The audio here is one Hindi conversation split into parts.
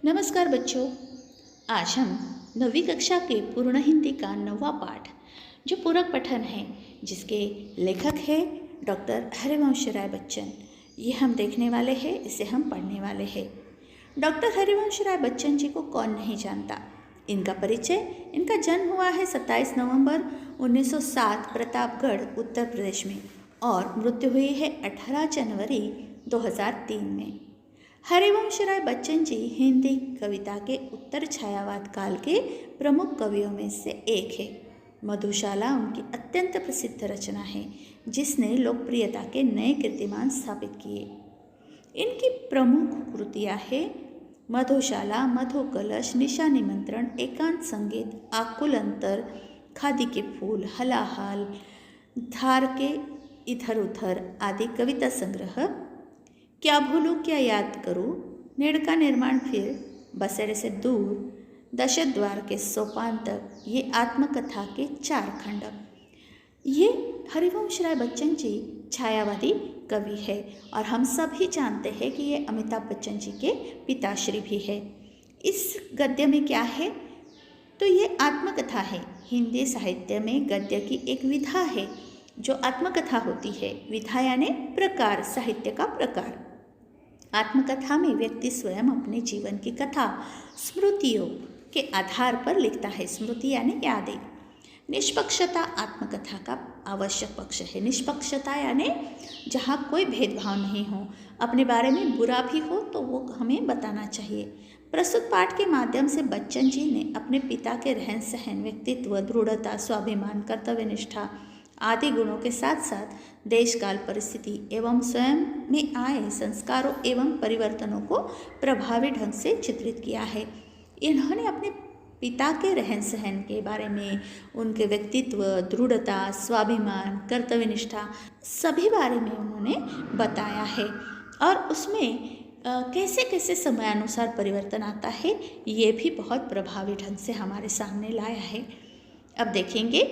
नमस्कार बच्चों। आज हम 9वीं कक्षा के पूर्ण हिंदी का 9वां पाठ जो पूरक पठन है, जिसके लेखक है डॉक्टर हरिवंश राय बच्चन, ये हम देखने वाले हैं, इसे हम पढ़ने वाले हैं। डॉक्टर हरिवंश राय बच्चन जी को कौन नहीं जानता। इनका परिचय, इनका जन्म हुआ है 27 नवंबर 1907 प्रतापगढ़ उत्तर प्रदेश में और मृत्यु हुई है 18 जनवरी 2003 में। हरिवंश राय बच्चन जी हिंदी कविता के उत्तर छायावाद काल के प्रमुख कवियों में से एक है। मधुशाला उनकी अत्यंत प्रसिद्ध रचना है, जिसने लोकप्रियता के नए कीर्तिमान स्थापित किए। इनकी प्रमुख कृतियाँ हैं मधुशाला, मधु कलश, निशा निमंत्रण, एकांत संगीत, आकुल अंतर, खादी के फूल, हलाहाल, धार के इधर उधर आदि कविता संग्रह, क्या भूलूं क्या याद करूं, नेड़ का निर्माण फिर, बसेरे से दूर, दशद्वार के सोपान तक, ये आत्मकथा के 4 खंड। ये हरिवंश राय बच्चन जी छायावादी कवि है और हम सभी जानते हैं कि ये अमिताभ बच्चन जी के पिताश्री भी है। इस गद्य में क्या है, तो ये आत्मकथा है। हिंदी साहित्य में गद्य की एक विधा है जो आत्मकथा होती है। विधा यानी प्रकार, साहित्य का प्रकार। आत्मकथा में व्यक्ति स्वयं अपने जीवन की कथा स्मृतियों के आधार पर लिखता है। स्मृति यानी यादें। निष्पक्षता आत्मकथा का आवश्यक पक्ष है। निष्पक्षता यानी जहाँ कोई भेदभाव नहीं हो, अपने बारे में बुरा भी हो तो वो हमें बताना चाहिए। प्रस्तुत पाठ के माध्यम से बच्चन जी ने अपने पिता के रहन सहन, व्यक्तित्व, दृढ़ता, स्वाभिमान, कर्तव्यनिष्ठा आदि गुणों के साथ साथ देश काल परिस्थिति एवं स्वयं में आए संस्कारों एवं परिवर्तनों को प्रभावी ढंग से चित्रित किया है। इन्होंने अपने पिता के रहन सहन के बारे में, उनके व्यक्तित्व, दृढ़ता, स्वाभिमान, कर्तव्यनिष्ठा सभी बारे में उन्होंने बताया है और उसमें कैसे कैसे समयानुसार परिवर्तन आता है, ये भी बहुत प्रभावी ढंग से हमारे सामने लाया है। अब देखेंगे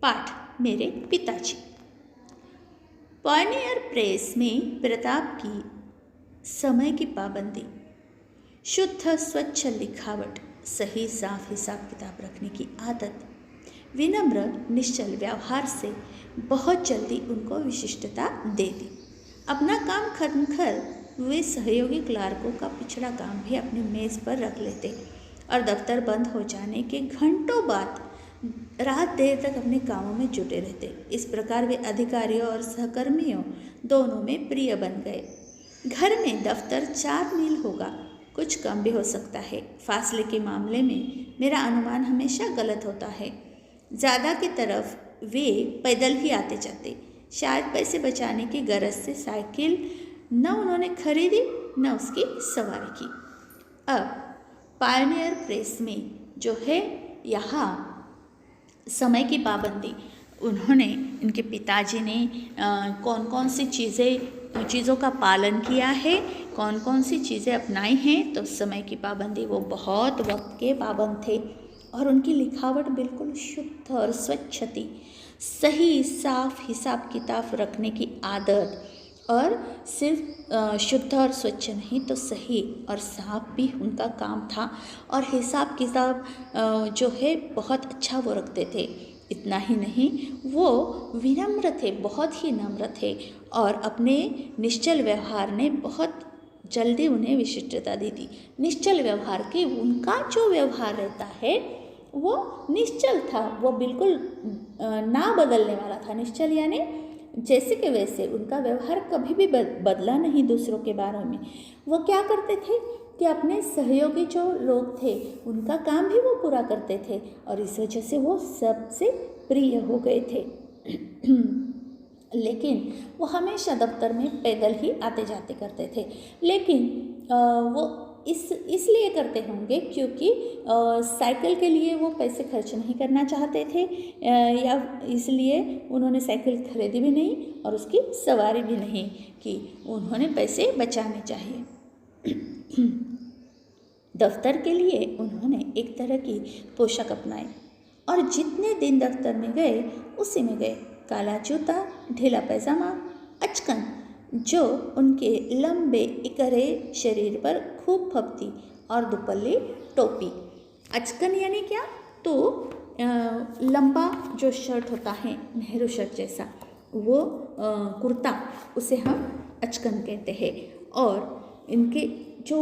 पाठ मेरे पिताजी। पायनियर प्रेस में प्रताप की समय की पाबंदी, शुद्ध स्वच्छ लिखावट, सही साफ हिसाब किताब रखने की आदत, विनम्र निश्चल व्यवहार से बहुत जल्दी उनको विशिष्टता दे दी। अपना काम खत्म कर वे सहयोगी क्लार्कों का पिछड़ा काम भी अपनी मेज़ पर रख लेते और दफ्तर बंद हो जाने के घंटों बाद रात देर तक अपने कामों में जुटे रहते। इस प्रकार वे अधिकारियों और सहकर्मियों दोनों में प्रिय बन गए। घर में दफ्तर 4 मील होगा, कुछ कम भी हो सकता है। फासले के मामले में मेरा अनुमान हमेशा गलत होता है। ज़्यादा की तरफ वे पैदल ही आते जाते। शायद पैसे बचाने की गरज से साइकिल न उन्होंने खरीदी न उसकी सवारी की। अब पायनियर प्रेस में जो है, यहाँ समय की पाबंदी, उन्होंने, इनके पिताजी ने कौन कौन सी चीज़ों का पालन किया है, कौन कौन सी चीज़ें अपनाई हैं। तो समय की पाबंदी, वो बहुत वक्त के पाबंद थे और उनकी लिखावट बिल्कुल शुद्ध और स्वच्छ थी। सही साफ हिसाब किताब रखने की आदत, और सिर्फ शुद्ध और स्वच्छ नहीं तो सही और साफ भी उनका काम था और हिसाब किताब जो है बहुत अच्छा वो रखते थे। इतना ही नहीं, वो विनम्र थे, बहुत ही नम्र थे और अपने निश्चल व्यवहार ने बहुत जल्दी उन्हें विशिष्टता दी थी। निश्चल व्यवहार की, उनका जो व्यवहार रहता है वो निश्चल था, वो बिल्कुल ना बदलने वाला था। निश्चल यानी जैसे कि वैसे, उनका व्यवहार कभी भी बदला नहीं दूसरों के बारे में। वो क्या करते थे कि अपने सहयोगी जो लोग थे उनका काम भी वो पूरा करते थे और इस वजह से वो सबसे प्रिय हो गए थे। लेकिन वो हमेशा दफ्तर में पैदल ही आते जाते करते थे। लेकिन वो इसलिए करते होंगे क्योंकि साइकिल के लिए वो पैसे खर्च नहीं करना चाहते थे, या इसलिए उन्होंने साइकिल खरीदी भी नहीं और उसकी सवारी भी नहीं की। उन्होंने पैसे बचाने चाहिए। दफ्तर के लिए उन्होंने एक तरह की पोशाक अपनाई और जितने दिन दफ्तर में गए उसी में गए। काला जूता, ढीला पैजामा, अचकन जो उनके लंबे इकरे शरीर पर खूब फबती और दुपल्ली टोपी। अचकन यानी क्या? तो लंबा जो शर्ट होता है नेहरू शर्ट जैसा, वो कुर्ता, उसे हम अचकन कहते हैं। और इनके जो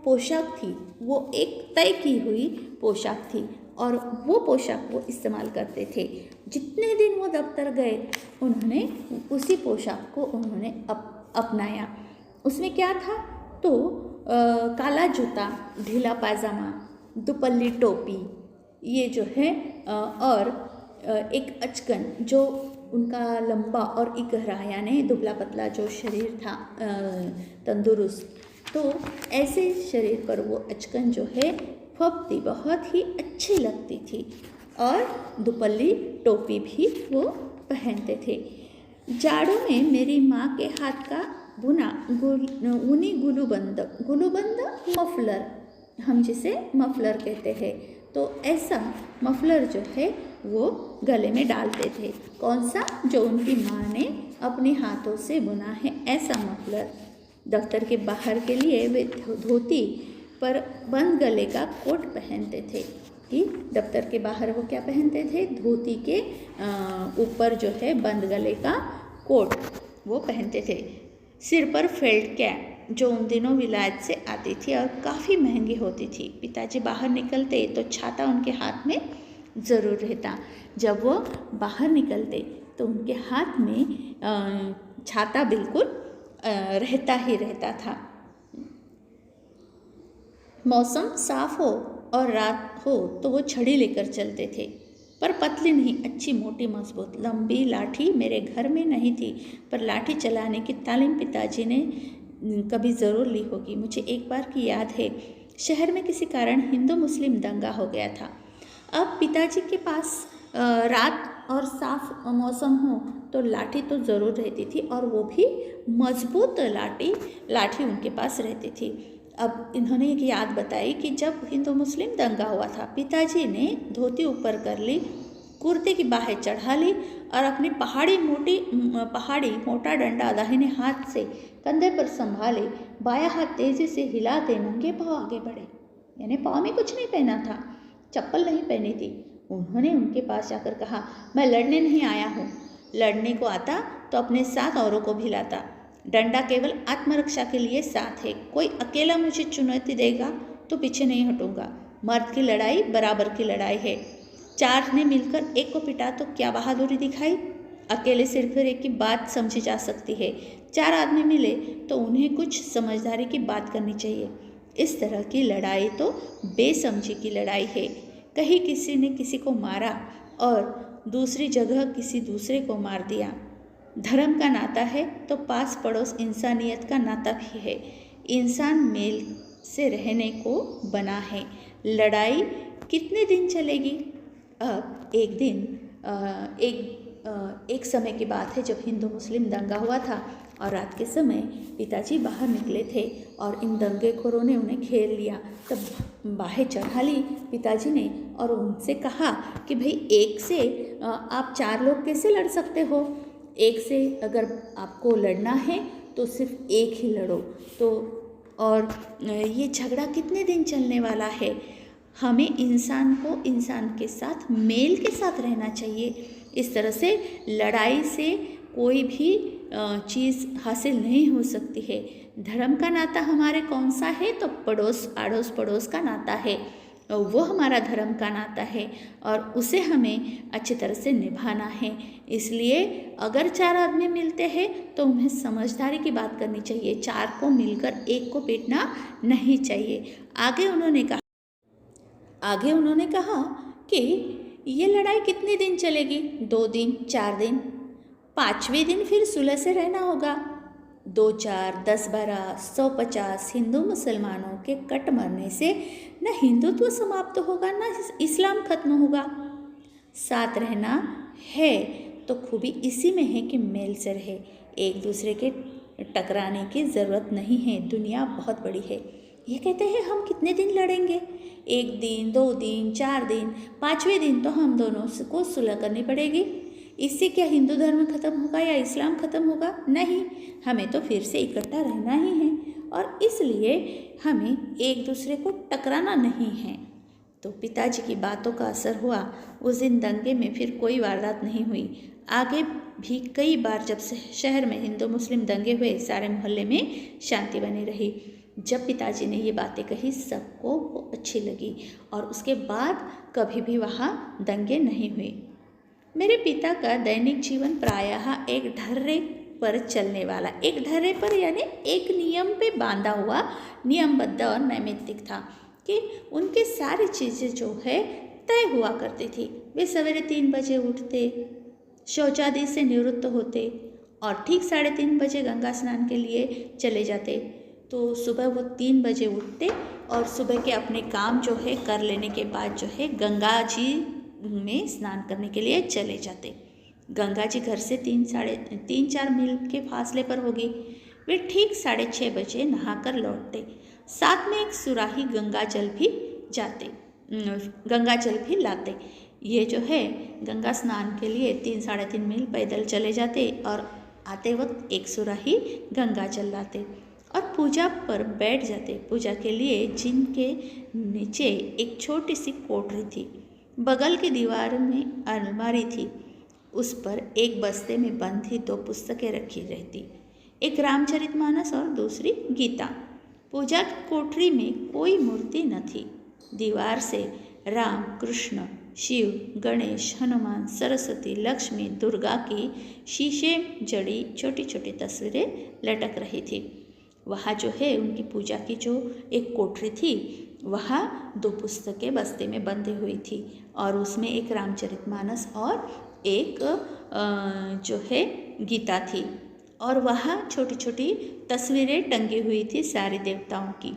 पोशाक थी वो एक तय की हुई पोशाक थी और वो पोशाक वो इस्तेमाल करते थे। जितने दिन वो दफ्तर गए उन्होंने उसी पोशाक को उन्होंने अपनाया। उसमें क्या था? तो काला जूता, ढीला पायजामा, दुपल्ली टोपी, ये जो है और एक अचकन जो उनका लंबा और एक गहरा यानी दुबला पतला जो शरीर था, तंदुरुस्त, तो ऐसे शरीर पर वो अचकन जो है फबती, बहुत ही अच्छी लगती थी। और दुपल्ली टोपी भी वो पहनते थे। जाड़ों में मेरी माँ के हाथ का बुना ऊनी गुलूबंद मफलर, हम जिसे मफलर कहते हैं, तो ऐसा मफलर जो है वो गले में डालते थे। कौन सा? जो उनकी माँ ने अपने हाथों से बुना है, ऐसा मफलर। दफ्तर के बाहर के लिए वे धोती पर बंद गले का कोट पहनते थे। कि दफ्तर के बाहर वो क्या पहनते थे? धोती के ऊपर जो है बंद गले का कोट वो पहनते थे। सिर पर फेल्ट कैप जो उन दिनों विलायत से आती थी और काफ़ी महंगी होती थी। पिताजी बाहर निकलते तो छाता उनके हाथ में ज़रूर रहता। जब वो बाहर निकलते तो उनके हाथ में छाता बिल्कुल रहता ही रहता था। मौसम साफ हो और रात हो तो वो छड़ी लेकर चलते थे, पर पतली नहीं, अच्छी मोटी मजबूत। लंबी लाठी मेरे घर में नहीं थी, पर लाठी चलाने की तालीम पिताजी ने कभी ज़रूर ली होगी। मुझे एक बार की याद है, शहर में किसी कारण हिंदू मुस्लिम दंगा हो गया था। अब पिताजी के पास रात और साफ मौसम हो तो लाठी तो ज़रूर रहती थी, और वो भी मजबूत लाठी उनके पास रहती थी। अब इन्होंने एक याद बताई कि जब हिंदू मुस्लिम दंगा हुआ था, पिताजी ने धोती ऊपर कर ली, कुर्ते की बाहें चढ़ा ली और अपनी पहाड़ी मोटा डंडा दाहिने हाथ से कंधे पर संभाले, बाया हाथ तेजी से हिलाते नंगे पाँव आगे बढ़े। यानी पाँव में कुछ नहीं पहना था, चप्पल नहीं पहनी थी। उन्होंने उनके पास जाकर कहा, मैं लड़ने नहीं आया हूँ, लड़ने को आता तो अपने साथ औरों को भी लाता। डंडा केवल आत्मरक्षा के लिए साथ है। कोई अकेला मुझे चुनौती देगा तो पीछे नहीं हटूंगा। मर्द की लड़ाई बराबर की लड़ाई है। 4 ने मिलकर एक को पिटा तो क्या बहादुरी दिखाई। अकेले सिर फिर एक की बात समझी जा सकती है, 4 आदमी मिले तो उन्हें कुछ समझदारी की बात करनी चाहिए। इस तरह की लड़ाई तो बेसमझी की लड़ाई है। कहीं किसी ने किसी को मारा और दूसरी जगह किसी दूसरे को मार दिया। धर्म का नाता है तो पास पड़ोस इंसानियत का नाता भी है। इंसान मेल से रहने को बना है। लड़ाई कितने दिन चलेगी? अब एक दिन एक समय की बात है, जब हिंदू मुस्लिम दंगा हुआ था और रात के समय पिताजी बाहर निकले थे और इन दंगेखोरों ने उन्हें घेर लिया। तब बाहें चढ़ा ली पिताजी ने और उनसे कहा कि भाई, एक से आप 4 लोग कैसे लड़ सकते हो? एक से अगर आपको लड़ना है तो सिर्फ एक ही लड़ो। तो और ये झगड़ा कितने दिन चलने वाला है? हमें इंसान को इंसान के साथ मेल के साथ रहना चाहिए। इस तरह से लड़ाई से कोई भी चीज़ हासिल नहीं हो सकती है। धर्म का नाता हमारे कौन सा है? तो अड़ोस पड़ोस का नाता है, वो हमारा धर्म का नाता है और उसे हमें अच्छी तरह से निभाना है। इसलिए अगर 4 आदमी मिलते हैं तो उन्हें समझदारी की बात करनी चाहिए। 4 को मिलकर एक को पीटना नहीं चाहिए। आगे उन्होंने कहा कि ये लड़ाई कितने दिन चलेगी? 2 दिन, 4 दिन, 5वें दिन फिर सुलह से रहना होगा। 2, 4, 10, 12, 150 हिंदू मुसलमानों के कट मरने से न हिंदुत्व समाप्त होगा न इस्लाम खत्म होगा। साथ रहना है तो खूबी इसी में है कि मेल से रहे, एक दूसरे के टकराने की ज़रूरत नहीं है। दुनिया बहुत बड़ी है। ये कहते हैं हम कितने दिन लड़ेंगे? 1 दिन, 2 दिन, 4 दिन, 5वें दिन तो हम दोनों को सुलह करनी पड़ेगी। इससे क्या हिंदू धर्म खत्म होगा या इस्लाम खत्म होगा? नहीं, हमें तो फिर से इकट्ठा रहना ही है और इसलिए हमें एक दूसरे को टकराना नहीं है। तो पिताजी की बातों का असर हुआ। उस दिन दंगे में फिर कोई वारदात नहीं हुई। आगे भी कई बार जब शहर में हिंदू मुस्लिम दंगे हुए, सारे मोहल्ले में शांति बनी रही। जब पिताजी ने ये बातें कही सबको वो अच्छी लगी और उसके बाद कभी भी वहाँ दंगे नहीं हुए। मेरे पिता का दैनिक जीवन प्रायः एक ढर्रे पर चलने वाला, एक ढर्रे पर यानी एक नियम पे बांधा हुआ, नियमबद्ध और नैमित्तिक था कि उनकी सारी चीज़ें जो है तय हुआ करती थी। वे सवेरे 3 बजे उठते, शौचादि से निवृत्त होते और ठीक 3:30 बजे गंगा स्नान के लिए चले जाते। तो सुबह वो 3 बजे उठते और सुबह के अपने काम जो है कर लेने के बाद जो है गंगा जी में स्नान करने के लिए चले जाते। गंगा जी घर से 3-4 मील के फासले पर होगी। वे ठीक 6:30 बजे नहाकर लौटते। साथ में एक सुराही गंगा जल भी लाते। ये जो है गंगा स्नान के लिए 3-3.5 मील पैदल चले जाते और आते वक्त एक सुराही गंगा जल लाते और पूजा पर बैठ जाते। पूजा के लिए जिनके नीचे एक छोटी सी कोठरी थी, बगल की दीवार में अलमारी थी, उस पर एक बस्ते में बंधी 2 पुस्तकें रखी रहती, एक रामचरितमानस और दूसरी गीता। पूजा की कोठरी में कोई मूर्ति न थी। दीवार से राम, कृष्ण, शिव, गणेश, हनुमान, सरस्वती, लक्ष्मी, दुर्गा की शीशे जड़ी छोटी छोटी तस्वीरें लटक रही थी। वहाँ जो है उनकी पूजा की जो एक कोठरी थी, वहाँ 2 पुस्तकें बस्ते में बंधी हुई थी और उसमें एक रामचरितमानस और एक जो है गीता थी और वहाँ छोटी छोटी तस्वीरें टंगी हुई थी सारे देवताओं की।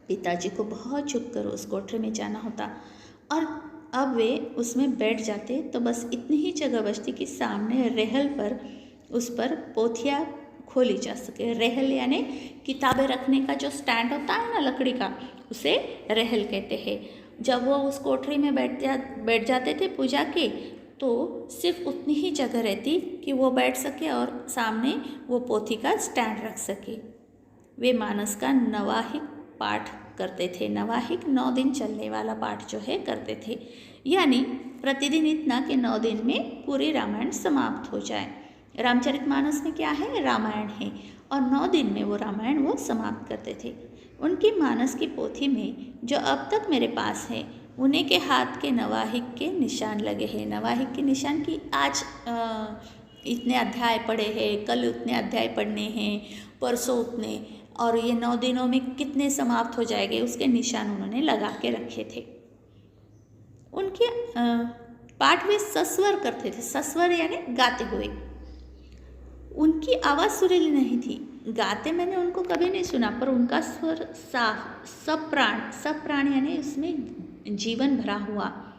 पिताजी को बहुत छुप कर उस कोठरी में जाना होता और अब वे उसमें बैठ जाते तो बस इतनी ही जगह बचती कि सामने रेहल पर उस पर पोथियाँ खोली जा सके। रेहल यानी किताबें रखने का जो स्टैंड होता है ना लकड़ी का, उसे रेहल कहते हैं। जब वो उस कोठरी में बैठ जाते थे पूजा के, तो सिर्फ उतनी ही जगह रहती कि वो बैठ सके और सामने वो पोथी का स्टैंड रख सके। वे मानस का नवाहिक पाठ करते थे। नवाहिक 9 दिन चलने वाला पाठ जो है करते थे, यानी प्रतिदिन इतना कि 9 दिन में पूरी रामायण समाप्त हो जाए। रामचरितमानस में क्या है, रामायण है और 9 दिन में वो रामायण वो समाप्त करते थे। उनकी मानस की पोथी में जो अब तक मेरे पास है, उन्हीं के हाथ के नवाहिक के निशान लगे हैं। नवाहिक के निशान की आज इतने अध्याय पढ़े हैं, कल उतने अध्याय पढ़ने हैं, परसों उतने, और ये 9 दिनों में कितने समाप्त हो जाएंगे, उसके निशान उन्होंने लगा के रखे थे। उनके पाठ वे सस्वर करते थे। सस्वर यानी गाते हुए। उनकी आवाज़ सुरीली नहीं थी। गाते मैंने उनको कभी नहीं सुना, पर उनका स्वर साफ, सप्राण यानी उसमें जीवन भरा हुआ,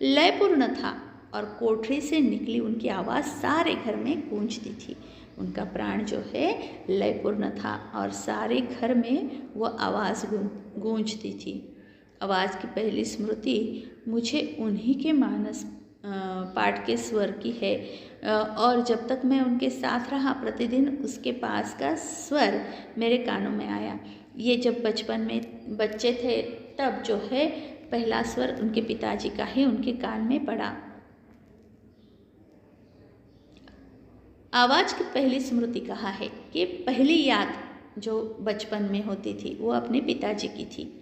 लयपूर्ण था और कोठरी से निकली उनकी आवाज़ सारे घर में गूंजती थी। उनका प्राण जो है लयपूर्ण था और सारे घर में वो आवाज़ गूंजती थी। आवाज़ की पहली स्मृति मुझे उन्हीं के मानस पाठ के स्वर की है और जब तक मैं उनके साथ रहा प्रतिदिन उसके पास का स्वर मेरे कानों में आया। ये जब बचपन में बच्चे थे तब जो है पहला स्वर उनके पिताजी का ही उनके कान में पड़ा। आवाज़ की पहली स्मृति कहा है कि पहली याद जो बचपन में होती थी वो अपने पिताजी की थी।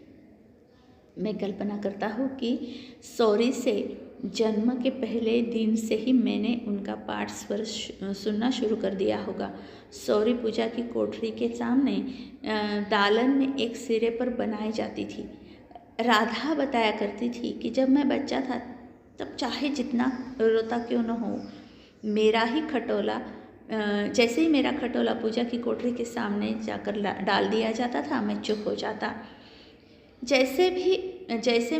मैं कल्पना करता हूँ कि सौरी से जन्म के पहले दिन से ही मैंने उनका पाठ स्वर सुनना शुरू कर दिया होगा। सौरी पूजा की कोठरी के सामने दालन में एक सिरे पर बनाई जाती थी। राधा बताया करती थी कि जब मैं बच्चा था तब चाहे जितना रोता क्यों न हो, मेरा ही खटोला जैसे ही मेरा खटोला पूजा की कोठरी के सामने जाकर डाल दिया जाता था, मैं चुप हो जाता। जैसे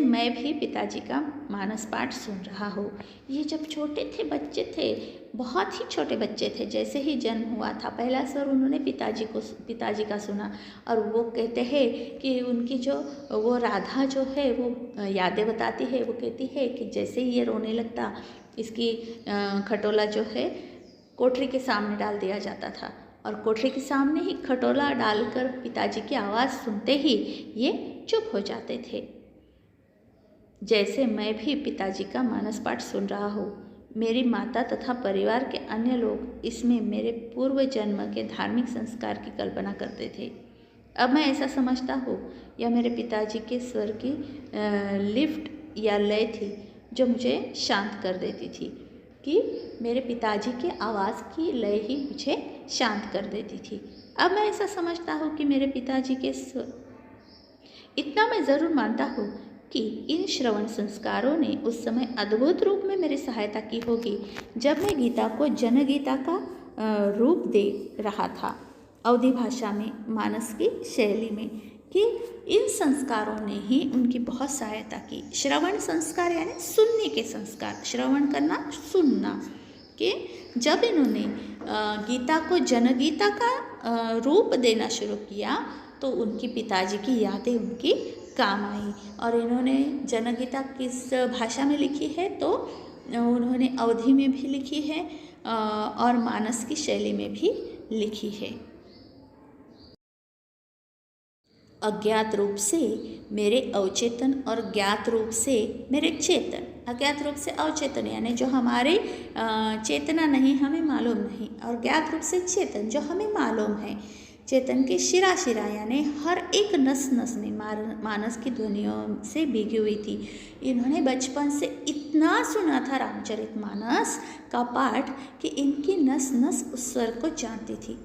मैं भी पिताजी का मानस पाठ सुन रहा हूँ। ये जब छोटे थे, बच्चे थे, बहुत ही छोटे बच्चे थे, जैसे ही जन्म हुआ था पहला स्वर उन्होंने पिताजी का सुना और वो कहते हैं कि उनकी जो वो राधा जो है वो यादें बताती है। वो कहती है कि जैसे ही ये रोने लगता, इसकी खटोला जो है कोठरी के सामने डाल दिया जाता था और कोठरी के सामने ही खटोला डालकर पिताजी की आवाज़ सुनते ही ये चुप हो जाते थे, जैसे मैं भी पिताजी का मानस पाठ सुन रहा हूँ। मेरी माता तथा परिवार के अन्य लोग इसमें मेरे पूर्व जन्म के धार्मिक संस्कार की कल्पना करते थे। अब मैं ऐसा समझता हूँ यह मेरे पिताजी के स्वर की लिफ्ट या लय थी जो मुझे शांत कर देती थी, कि मेरे पिताजी के आवाज़ की लय ही मुझे शांत कर देती थी। अब मैं ऐसा समझता हूँ कि मेरे पिताजी के स्वर, इतना मैं ज़रूर मानता हूँ कि इन श्रवण संस्कारों ने उस समय अद्भुत रूप में मेरी सहायता की होगी जब मैं गीता को जनगीता का रूप दे रहा था, अवधी भाषा में, मानस की शैली में, कि इन संस्कारों ने ही उनकी बहुत सहायता की। श्रवण संस्कार यानी सुनने के संस्कार, श्रवण करना, सुनना, कि जब इन्होंने गीता को जनगीता का रूप देना शुरू किया तो उनकी पिताजी की यादें उनकी काम आई। और इन्होंने जनगीता किस भाषा में लिखी है तो उन्होंने अवधी में भी लिखी है और मानस की शैली में भी लिखी है। अज्ञात रूप से मेरे अवचेतन और ज्ञात रूप से मेरे चेतन, अज्ञात रूप से अवचेतन यानी जो हमारे चेतना नहीं, हमें मालूम नहीं, और ज्ञात रूप से चेतन जो हमें मालूम है। चेतन के शिरा शिरा यानी हर एक नस नस में मानस की ध्वनियों से भीगी हुई थी। इन्होंने बचपन से इतना सुना था रामचरितमानस का पाठ कि इनकी नस नस उस स्वर को जानती थी।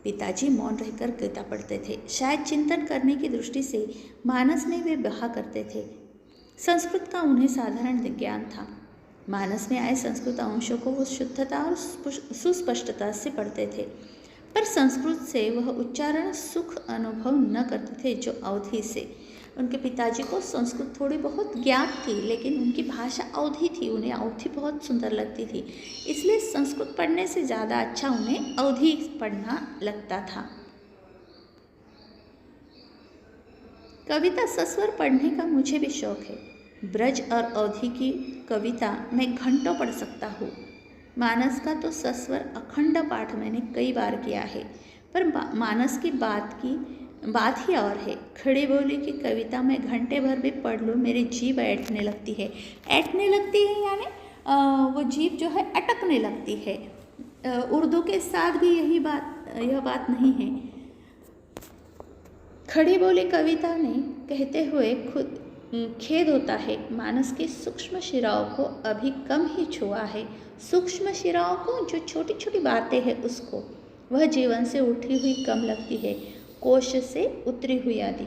पिताजी मौन रहकर गीता पढ़ते थे, शायद चिंतन करने की दृष्टि से मानस में वे बहा करते थे। संस्कृत का उन्हें साधारण ज्ञान था। मानस में आए संस्कृत अंशों को वो शुद्धता और सुस्पष्टता से पढ़ते थे, पर संस्कृत से वह उच्चारण सुख अनुभव न करते थे जो अवधी से। उनके पिताजी को संस्कृत थोड़ी बहुत ज्ञात थी, लेकिन उनकी भाषा अवधी थी, उन्हें अवधी बहुत सुंदर लगती थी, इसलिए संस्कृत पढ़ने से ज़्यादा अच्छा उन्हें अवधी पढ़ना लगता था। कविता सस्वर पढ़ने का मुझे भी शौक है। ब्रज और अवधी की कविता मैं घंटों पढ़ सकता हूँ। मानस का तो सस्वर अखंड पाठ मैंने कई बार किया है, पर मानस की बात ही और है। खड़ी बोली की कविता मैं घंटे भर भी पढ़ लूँ, मेरी जीभ ऐंठने लगती है। ऐंठने लगती है यानी वो जीभ जो है अटकने लगती है। उर्दू के साथ भी यह बात नहीं है। खड़ी बोली कविता ने कहते हुए खुद खेद होता है, मानस के सूक्ष्म शिराओं को अभी कम ही छुआ है। सूक्ष्म शिराओं को, जो छोटी छोटी बातें हैं उसको, वह जीवन से उठी हुई कम लगती है, कोश से उतरी हुई आदि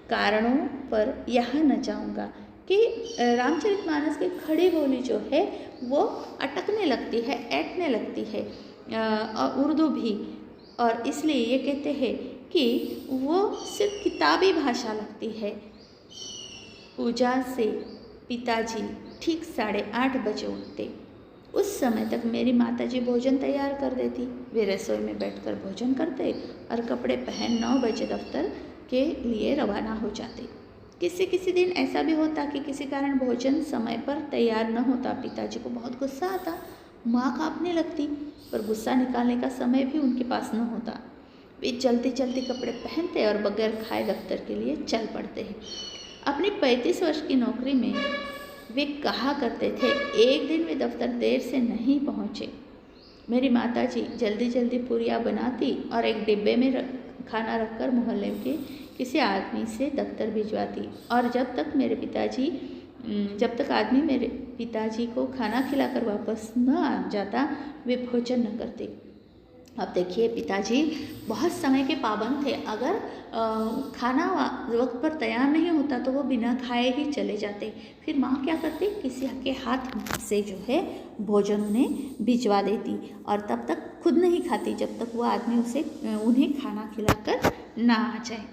कारणों पर यहाँ न जाऊँगा कि रामचरितमानस की खड़ी बोली जो है वो अटकने लगती है, ऐंठने लगती है, और उर्दू भी, और इसलिए ये कहते हैं कि वो सिर्फ किताबी भाषा लगती है। पूजा से पिताजी ठीक 8:30 बजे उठते। उस समय तक मेरी माताजी भोजन तैयार कर देती। वे रसोई में बैठकर भोजन करते और कपड़े पहन 9 बजे दफ्तर के लिए रवाना हो जाते। किसी दिन ऐसा भी होता कि किसी कारण भोजन समय पर तैयार न होता। पिताजी को बहुत गुस्सा आता, माँ काँपने लगती, पर गुस्सा निकालने का समय भी उनके पास न होता। वे जल्दी जल्दी कपड़े पहनते और बगैर खाए दफ्तर के लिए चल पड़ते हैं। अपनी 35 वर्ष की नौकरी में वे कहा करते थे, एक दिन वे दफ्तर देर से नहीं पहुँचे। मेरी माताजी जल्दी जल्दी पूरियाँ बनाती और एक डिब्बे में खाना रखकर मोहल्ले के किसी आदमी से दफ्तर भिजवाती, और जब तक आदमी मेरे पिताजी को खाना खिलाकर वापस न आ जाता, वे भोजन न करते। अब देखिए, पिताजी बहुत समय के पाबंद थे। अगर खाना वक्त पर तैयार नहीं होता तो वो बिना खाए ही चले जाते। फिर माँ क्या करती, किसी के हाथ से जो है भोजन उन्हें भिजवा देती, और तब तक खुद नहीं खाती जब तक वो आदमी उन्हें खाना खिलाकर ना आ जाए।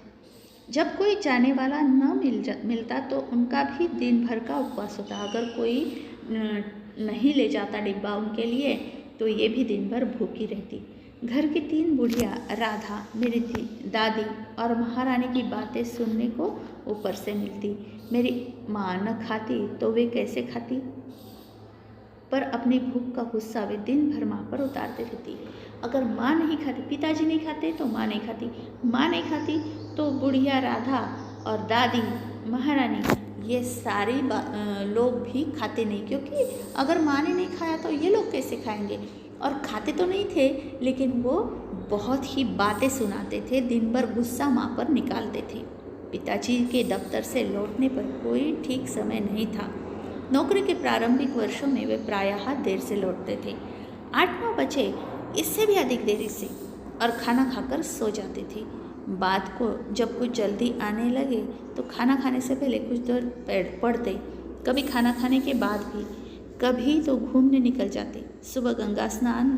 जब कोई जाने वाला न मिलता तो उनका भी दिन भर का उपवास होता। अगर कोई नहीं ले जाता डिब्बा उनके लिए तो ये भी दिन भर भूखी रहती। घर की 3 बुढ़िया, राधा, मेरी दादी और महारानी की बातें सुनने को ऊपर से मिलती। मेरी माँ न खाती तो वे कैसे खाती, पर अपनी भूख का गुस्सा वे दिन भर माँ पर उतारती रहती। अगर माँ नहीं खाती, पिताजी नहीं खाते तो माँ नहीं खाती, माँ नहीं खाती तो बुढ़िया राधा और दादी महारानी ये सारे लोग भी खाते नहीं, क्योंकि अगर माँ ने नहीं खाया तो ये लोग कैसे खाएंगे। और खाते तो नहीं थे, लेकिन वो बहुत ही बातें सुनाते थे, दिन भर गुस्सा माँ पर निकालते थे। पिताजी के दफ्तर से लौटने पर कोई ठीक समय नहीं था। नौकरी के प्रारंभिक वर्षों में वे प्रायः देर से लौटते थे, 8-9 बजे, इससे भी अधिक देरी से, और खाना खाकर सो जाते थे। बात को जब कुछ जल्दी आने लगे तो खाना खाने से पहले कुछ देर पढ़ते, कभी खाना खाने के बाद भी, कभी तो घूमने निकल जाते। सुबह गंगा स्नान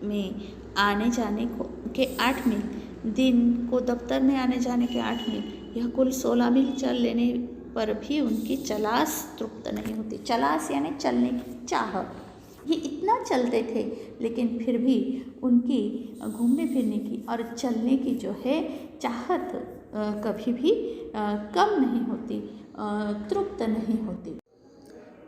में आने जाने के 8 मील, दिन को दफ्तर में आने जाने के 8 मील, यह कुल 16 मील चल लेने पर भी उनकी चलास तृप्त नहीं होती। चलास यानी चलने की चाह। ये इतना चलते थे, लेकिन फिर भी उनकी घूमने फिरने की और चलने की जो है चाहत कभी भी कम नहीं होती, तृप्त नहीं होती।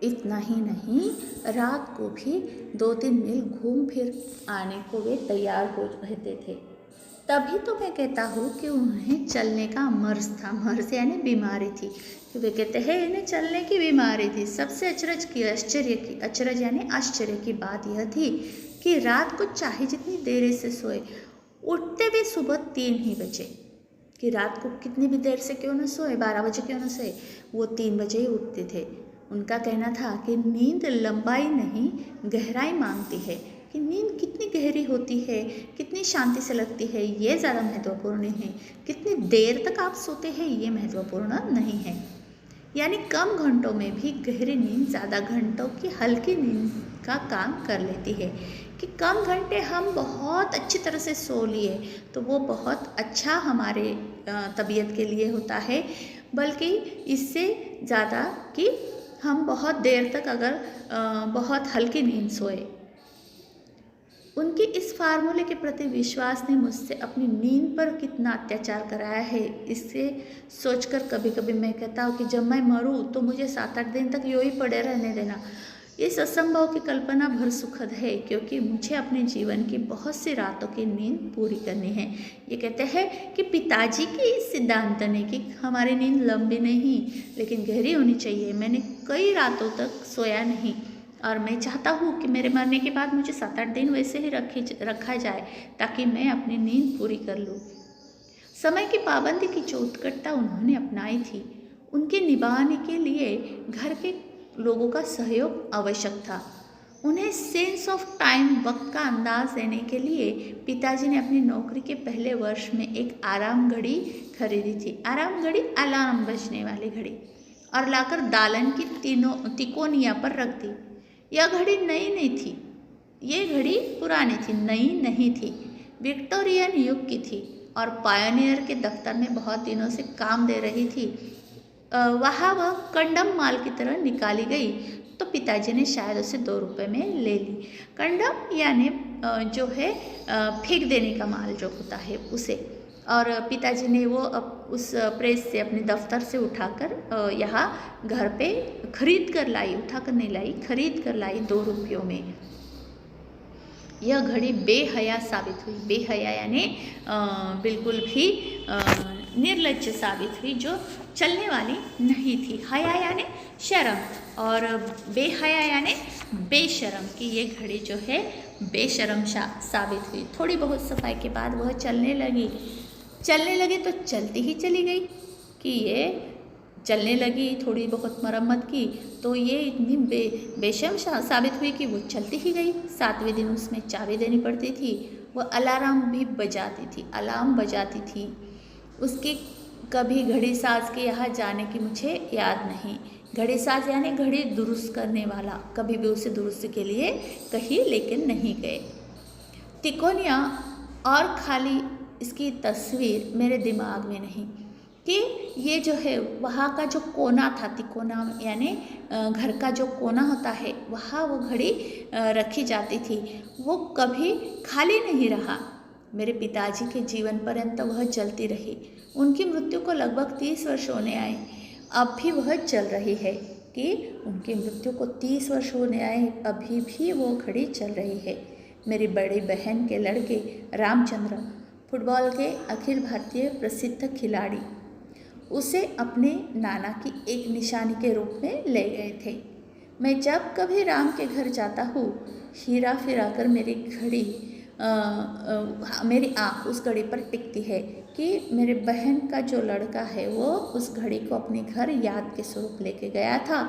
इतना ही नहीं, रात को भी 2-3 मील घूम फिर आने को वे तैयार हो रहते थे। तभी तो मैं कहता हूँ कि उन्हें चलने का मर्ज था। मर्ज यानी बीमारी थी। वे कहते हैं इन्हें चलने की बीमारी थी। सबसे अचरज यानी आश्चर्य की बात यह थी कि रात को चाहे जितनी देर से सोए, उठते वे सुबह 3 ही बजे। कि रात को कितनी भी देर से क्यों न सोए, 12 बजे क्यों न सोए, वो 3 बजे ही उठते थे। उनका कहना था कि नींद लंबाई नहीं गहराई मांगती है, कि नींद कितनी गहरी होती है, कितनी शांति से लगती है, ये ज़्यादा महत्वपूर्ण है। कितनी देर तक आप सोते हैं ये महत्वपूर्ण नहीं है। यानी कम घंटों में भी गहरी नींद ज़्यादा घंटों की हल्की नींद का काम कर लेती है। कि कम घंटे हम बहुत अच्छी तरह से सो लिए तो वो बहुत अच्छा हमारे तबीयत के लिए होता है, बल्कि इससे ज़्यादा कि हम बहुत देर तक अगर बहुत हल्की नींद सोए। उनके इस फार्मूले के प्रति विश्वास ने मुझसे अपनी नींद पर कितना अत्याचार कराया है, इससे सोचकर कभी कभी मैं कहता हूँ कि जब मैं मरूँ तो मुझे 7-8 दिन तक यूँ ही पड़े रहने देना। इस असंभव की कल्पना भर सुखद है, क्योंकि मुझे अपने जीवन की बहुत सी रातों की नींद पूरी करनी है। ये कहते हैं कि पिताजी की इस सिद्धांत ने कि हमारी नींद लंबी नहीं लेकिन गहरी होनी चाहिए। मैंने कई रातों तक सोया नहीं, और मैं चाहता हूँ कि मेरे मरने के बाद मुझे 7-8 दिन वैसे ही रखा जाए, ताकि मैं अपनी नींद पूरी कर लूँ। समय की पाबंदी की जो उत्कटता उन्होंने अपनाई थी, उनके निभाने के लिए घर के लोगों का सहयोग आवश्यक था। उन्हें सेंस ऑफ टाइम, वक्त का अंदाज देने के लिए पिताजी ने अपनी नौकरी के पहले वर्ष में एक आराम घड़ी खरीदी थी। आराम घड़ी अलार्म बजने वाली घड़ी, और लाकर दालन की तिकोनिया पर रख दी। यह घड़ी नई नहीं थी, ये घड़ी पुरानी थी, नई नहीं थी, विक्टोरियन युग की थी और पायोनियर के दफ्तर में बहुत दिनों से काम दे रही थी। वह कंडम माल की तरह निकाली गई तो पिताजी ने शायद उसे 2 रुपये में ले ली। कंडम यानी जो है फेंक देने का माल जो होता है उसे, और पिताजी ने वो उस प्रेस से अपने दफ्तर से उठाकर यहाँ घर पे खरीद कर लाई, उठाकर नहीं लाई, खरीद कर लाई 2 रुपयों में। यह घड़ी बेहया साबित हुई। बेहया यानी बिल्कुल भी निर्लज्ज साबित हुई, जो चलने वाली नहीं थी। हया यानी शर्म, और बेहया यानी बेशर्म, कि ये घड़ी जो है बेशर्म साबित हुई। थोड़ी बहुत सफाई के बाद वह चलने लगी तो चलती ही चली गई। कि ये चलने लगी, थोड़ी बहुत मरम्मत की तो ये इतनी बेशर्म साबित हुई कि वो चलती ही गई। 7वें दिन उसमें चाबी देनी पड़ती थी। वह अलार्म भी बजाती थी, अलार्म बजाती थी। उसके कभी घड़ी साज के यहाँ जाने की मुझे याद नहीं। घड़ी साज यानी घड़ी दुरुस्त करने वाला, कभी भी उसे दुरुस्त के लिए कहीं लेकिन नहीं गए। तिकोनिया और खाली इसकी तस्वीर मेरे दिमाग में नहीं कि ये जो है वहाँ का जो कोना था, तिकोना यानी घर का जो कोना होता है, वहाँ वो घड़ी रखी जाती थी, वो कभी खाली नहीं रहा। मेरे पिताजी के जीवन पर्यंत वह चलती रही। उनकी मृत्यु को लगभग 30 वर्ष होने आए, अब भी वह चल रही है। कि उनकी मृत्यु को 30 वर्ष होने आए, अभी भी वो घड़ी चल रही है। मेरी बड़ी बहन के लड़के रामचंद्र फुटबॉल के अखिल भारतीय प्रसिद्ध खिलाड़ी उसे अपने नाना की एक निशानी के रूप में ले गए थे। मैं जब कभी राम के घर जाता हूँ, हीरा फिराकर मेरी आँख उस घड़ी पर टिकती है कि मेरे बहन का जो लड़का है वो उस घड़ी को अपने घर याद के स्वरूप लेके गया था।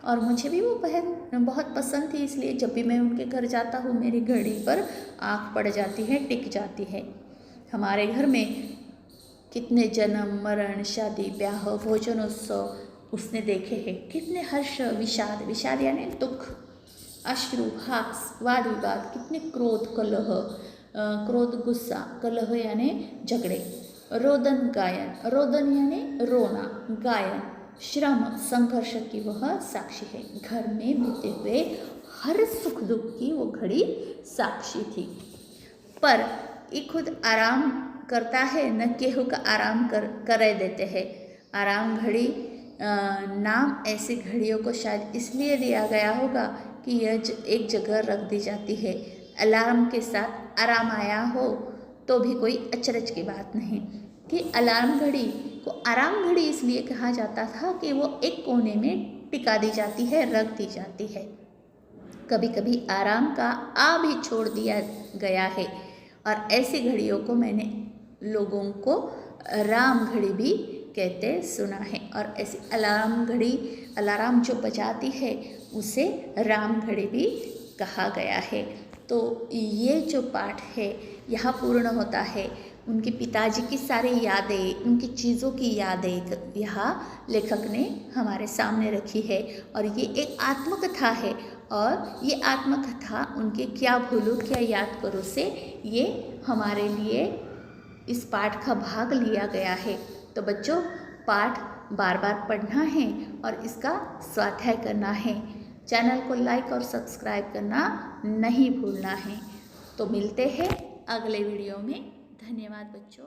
और मुझे भी वो बहन बहुत पसंद थी, इसलिए जब भी मैं उनके घर जाता हूँ मेरी घड़ी पर आँख पड़ जाती है, टिक जाती है। हमारे घर में कितने जन्म, मरण, शादी, ब्याह, भोजनोत्सव उसने देखे हैं। कितने हर्ष, विषाद, विषाद यानी दुख, अश्रु, हास, वाद विवाद, कितने क्रोध, कलह, क्रोध गुस्सा, कलह यानी झगड़े, रोदन गायन, रोदन यानी रोना, गायन, श्रम, संघर्ष की वह साक्षी है। घर में बीते हुए हर सुख दुख की वो घड़ी साक्षी थी। पर ये खुद आराम करता है, न केहू का आराम करे देते हैं। आराम घड़ी नाम ऐसी घड़ियों को शायद इसलिए दिया गया होगा कि यह एक जगह रख दी जाती है। अलार्म के साथ आराम आया हो तो भी कोई अचरज की बात नहीं कि अलार्म घड़ी को आराम घड़ी इसलिए कहा जाता था कि वो एक कोने में टिका दी जाती है, रख दी जाती है। कभी कभी आराम का आ भी छोड़ दिया गया है और ऐसी घड़ियों को मैंने लोगों को राम घड़ी भी कहते सुना है। और ऐसी अलार्म जो बजाती है उसे राम घड़ी भी कहा गया है। तो ये जो पाठ है यहाँ पूर्ण होता है। उनके पिताजी की सारी यादें, उनकी चीज़ों की यादें यहाँ लेखक ने हमारे सामने रखी है। और ये एक आत्मकथा है और ये आत्मकथा उनके क्या भूलूं क्या याद करूं से ये हमारे लिए इस पाठ का भाग लिया गया है। तो बच्चों, पाठ बार बार पढ़ना है और इसका स्वाध्याय करना है। चैनल को लाइक और सब्सक्राइब करना नहीं भूलना है। तो मिलते हैं अगले वीडियो में। धन्यवाद बच्चों।